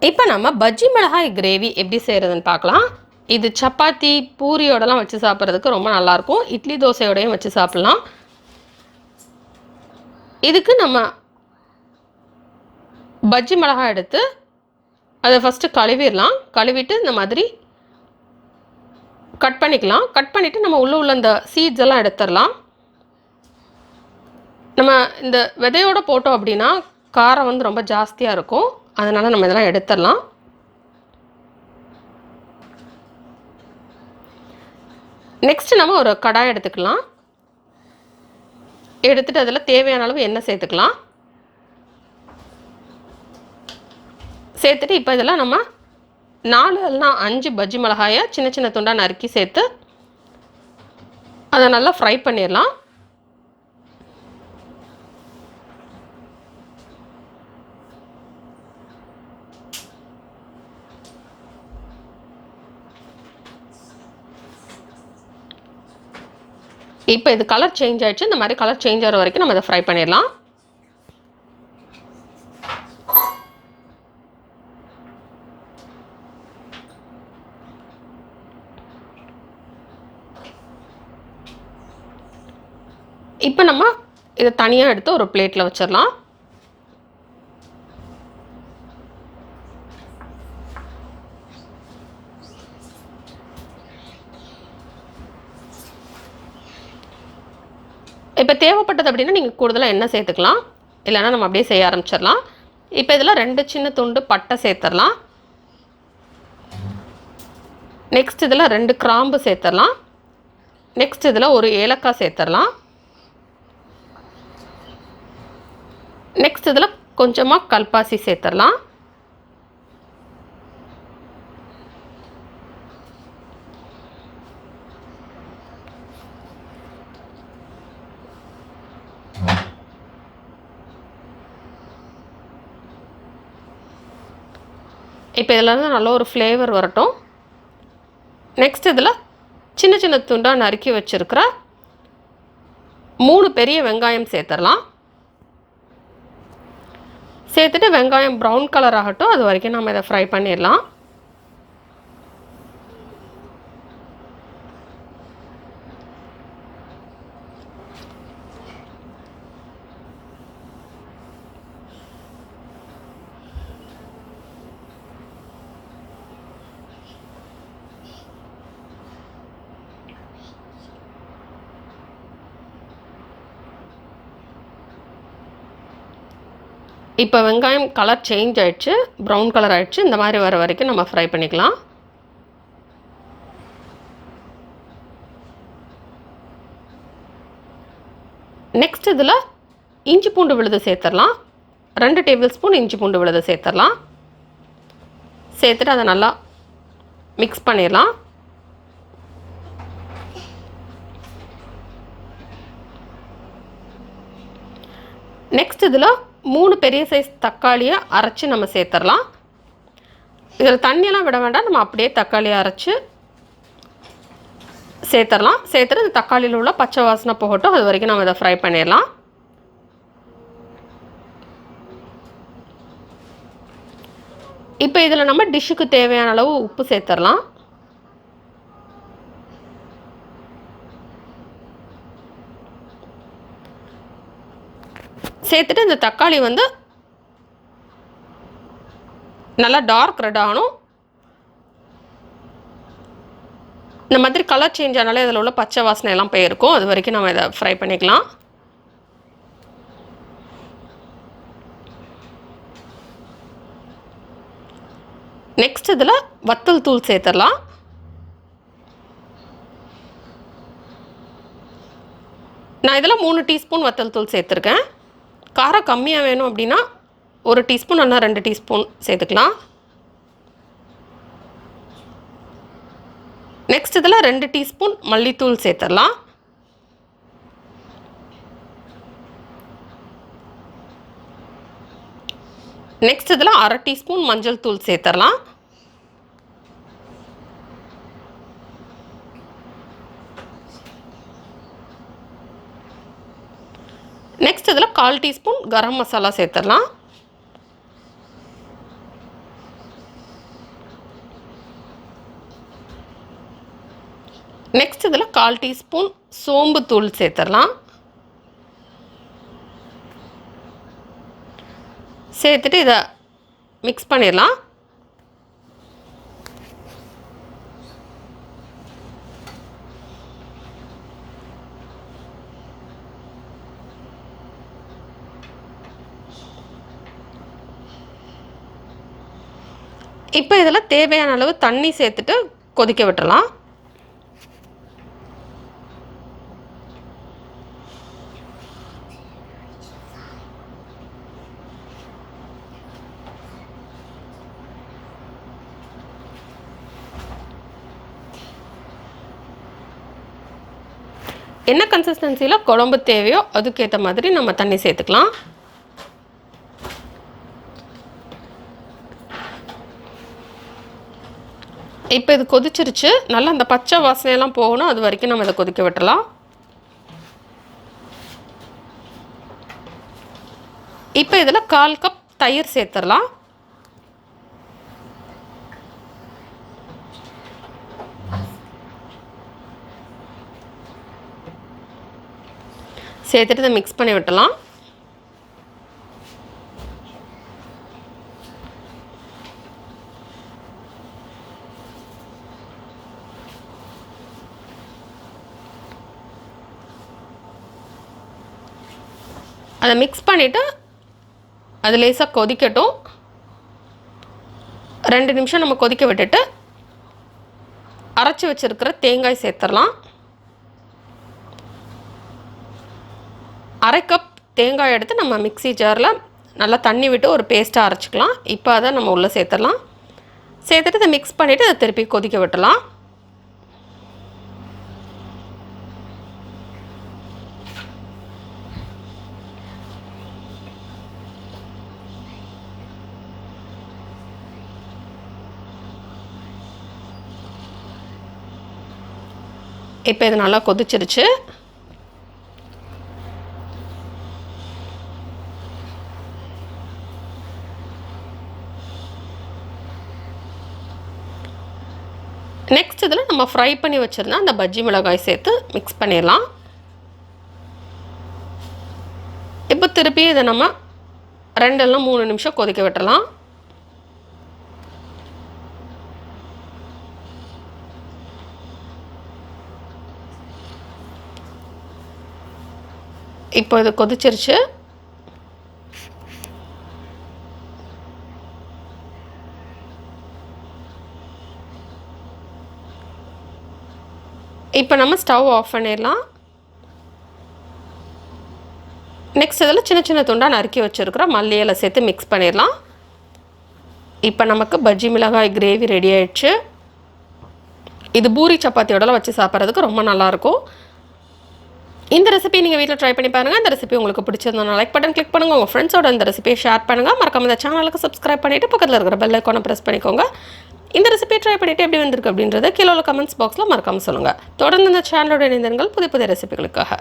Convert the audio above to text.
இப்போ நம்ம பஜ்ஜி மிளகாய் கிரேவி எப்படி செய்கிறதுன்னு பார்க்கலாம். இது சப்பாத்தி பூரியோடலாம் வச்சு சாப்பிட்றதுக்கு ரொம்ப நல்லாயிருக்கும். இட்லி தோசையோடையும் வச்சு சாப்பிட்லாம். இதுக்கு நம்ம பஜ்ஜி மிளகாய் எடுத்து அதை ஃபஸ்ட்டு கழுவிடலாம். கழுவிட்டு இந்த மாதிரி கட் பண்ணிக்கலாம். கட் பண்ணிவிட்டு நம்ம உள்ள இந்த சீட்ஸ் எல்லாம் எடுத்துடலாம். நம்ம இந்த விதையோடு போட்டோம் அப்படின்னா காரம் வந்து ரொம்ப ஜாஸ்தியாக இருக்கும். அதனால் நம்ம இதெல்லாம் எடுத்துடலாம். நெக்ஸ்ட்டு நம்ம ஒரு கடாய் எடுத்துக்கலாம். எடுத்துகிட்டு அதில் தேவையான அளவு எண்ணெய் சேர்த்துக்கலாம். சேர்த்துட்டு இப்போ இதில் நம்ம 4 இல்லைனா 5 பஜ்ஜி மிளகாயை சின்ன சின்ன துண்டாக நறுக்கி சேர்த்து அதை நல்லா ஃப்ரை பண்ணிடலாம். இப்போ இது கலர் சேஞ்ச் ஆகிடுச்சு. இந்த மாதிரி கலர் சேஞ்ச் ஆகிற வரைக்கும் நம்ம இதை ஃப்ரை பண்ணிடலாம். இப்போ நம்ம இதை தனியாக எடுத்து ஒரு பிளேட்டில் வச்சிடலாம். இப்போ தேவைப்பட்டது அப்படின்னா நீங்கள் கூடுதலாக எண்ணெய் சேர்த்துக்கலாம். இல்லைன்னா நம்ம அப்படியே செய்ய ஆரம்பிச்சிடலாம். இப்போ இதில் 2 சின்ன துண்டு பட்டை சேர்த்துடலாம். நெக்ஸ்ட் இதில் 2 கிராம்பு சேர்த்துடலாம். நெக்ஸ்ட் இதில் ஒரு ஏலக்காய் சேர்த்துடலாம். நெக்ஸ்ட் இதில் கொஞ்சமாக கல்பாசி சேர்த்துடலாம். இப்போ இதில் இருந்து நல்ல ஒரு ஃப்ளேவர் வரட்டும். நெக்ஸ்ட் இதில் சின்ன சின்ன துண்டாக நறுக்கி வச்சுருக்கிற 3 பெரிய வெங்காயம் சேர்த்துடலாம். சேர்த்துட்டு வெங்காயம் ப்ரௌன் கலர் ஆகட்டும். அது வரைக்கும் நம்ம இதை ஃப்ரை பண்ணிடலாம். இப்போ வெங்காயம் கலர் சேஞ்ச் ஆகிடுச்சு. ப்ரௌன் கலர் ஆகிடுச்சு. இந்த மாதிரி வர வரைக்கும் நம்ம ஃப்ரை பண்ணிக்கலாம். நெக்ஸ்ட் இதில் இஞ்சி பூண்டு விழுது சேர்த்துடலாம். 2 டேபிள் ஸ்பூன் இஞ்சி பூண்டு விழுது சேர்த்துடலாம். சேர்த்துட்டு அதை நல்லா மிக்ஸ் பண்ணிடலாம். நெக்ஸ்ட் இதில் 3 பெரிய சைஸ் தக்காளியை அரைச்சி நம்ம சேர்த்துடலாம். இதில் தண்ணியெல்லாம் விட வேண்டாம். நம்ம அப்படியே தக்காளியை அரைச்சி சேர்த்துடலாம். சேர்த்துட்டு இந்த தக்காளியில் உள்ள பச்சை வாசனை போகட்டும். அது வரைக்கும் நம்ம இதை ஃப்ரை பண்ணிடலாம். இப்போ இதில் நம்ம டிஷ்ஷுக்கு தேவையான அளவு உப்பு சேர்த்துடலாம். சேர்த்துட்டு இந்த தக்காளி வந்து நல்லா டார்க் ரெட் ஆகணும். இந்த மாதிரி கலர் சேஞ்ச் ஆனாலே இதில் உள்ள பச்சை வாசனை எல்லாம் போயிருக்கும். அது வரைக்கும் நம்ம இதை ஃப்ரை பண்ணிக்கலாம். நெக்ஸ்ட் இதில் வத்தல் தூள் சேர்த்துடலாம். நான் இதில் 3 டீஸ்பூன் வத்தல் தூள் சேர்த்துருக்கேன். காரம் கம்மியாக வேணும் அப்படின்னா 1 டீஸ்பூன் இல்லைனா 2 டீஸ்பூன் சேர்த்துக்கலாம். நெக்ஸ்ட் இதில் 2 டீஸ்பூன் மல்லித்தூள் சேர்த்துடலாம். நெக்ஸ்ட் இதில் 1/2 டீஸ்பூன் மஞ்சள் தூள் சேர்த்துடலாம். நெக்ஸ்ட் இதில் 1/4 டீஸ்பூன் கரம் மசாலா சேர்த்துடலாம். நெக்ஸ்ட் இதில் 1/4 டீஸ்பூன் சோம்பு தூள் சேர்த்துடலாம். சேர்த்துட்டு இதை மிக்ஸ் பண்ணிடலாம். இப்போ இதில் தேவையான அளவு தண்ணி சேர்த்துட்டு கொதிக்க விட்டுறலாம். என்ன கன்சிஸ்டன்சியில் குழம்பு தேவையோ அதுக்கேற்ற மாதிரி நம்ம தண்ணி சேர்த்துக்கலாம். இப்போ இது கொதிச்சிருச்சு. நல்லா அந்த பச்சை வாசனையெல்லாம் போகணும், அது வரைக்கும் நம்ம இதை கொதிக்க விட்டுலாம். இப்போ இதில் 1/4 கப் தயிர் சேர்த்துடலாம். சேர்த்துட்டு இதை மிக்ஸ் பண்ணி விட்டலாம். அதை மிக்ஸ் பண்ணிவிட்டு அது லேசாக கொதிக்கட்டும். 2 நிமிஷம் நம்ம கொதிக்க விட்டுட்டு அரைச்சி வச்சுருக்கிற தேங்காய் சேர்த்துடலாம். 1/2 கப் தேங்காய் எடுத்து நம்ம மிக்ஸி ஜாரில் நல்லா தண்ணி விட்டு ஒரு பேஸ்ட்டாக அரைச்சிக்கலாம். இப்போ அதை நம்ம உள்ளே சேர்த்துடலாம். சேர்த்துட்டு இதை மிக்ஸ் பண்ணிவிட்டு அதை திருப்பி கொதிக்க விட்டுலாம். இப்போ இது நல்லா கொதிச்சிருச்சு. நெக்ஸ்ட் இதில் நம்ம ஃப்ரை பண்ணி வச்சுருந்தா அந்த பஜ்ஜி மிளகாய் சேர்த்து மிக்ஸ் பண்ணிடலாம். இப்போ திருப்பி இதை நம்ம 2 இல்லைனா 3 நிமிஷம் கொதிக்க விட்டுறலாம். இப்போ இது கொதிச்சிருச்சு. இப்போ நம்ம ஸ்டவ் ஆஃப் பண்ணிடலாம். நெக்ஸ்ட் இதில் சின்ன சின்ன துண்டாக நறுக்கி வச்சுருக்கிற மல்லி இலை சேர்த்து மிக்ஸ் பண்ணிடலாம். இப்போ நமக்கு பஜ்ஜி மிளகாய் கிரேவி ரெடி ஆயிடுச்சு. இது பூரி சப்பாத்தியோடலாம் வச்சு சாப்பிட்றதுக்கு ரொம்ப நல்லாயிருக்கும். இந்த ரெசிபி நீங்கள் வீட்டில் ட்ரை பண்ணி பாருங்கள். இந்த ரெசிபி உங்களுக்கு பிடிச்சிருந்தா லைக் பட்டன் கிளிக் பண்ணுங்கள். உங்கள் ஃப்ரெண்ட்ஸோட இந்த ரெசிபியை ஷேர் பண்ணுங்கள். மறக்காம இந்த சேனலுக்கு சப்ஸ்கிரைப் பண்ணிவிட்டு பக்கத்தில் இருக்கிற பெல் ஐக்கானை ப்ரெஸ் பண்ணிக்கோங்க. இந்த ரெசிபியை ட்ரை பண்ணிவிட்டு எப்படி வந்திருக்கு அப்படின்றத கீழே உள்ள கமெண்ட்ஸ் பாக்ஸில் மறக்காமல் சொல்லுங்கள். தொடர்ந்து இந்த சேனலோட இணைந்தீர்கள் புதிய புதிய ரெசிபிகளுக்காக.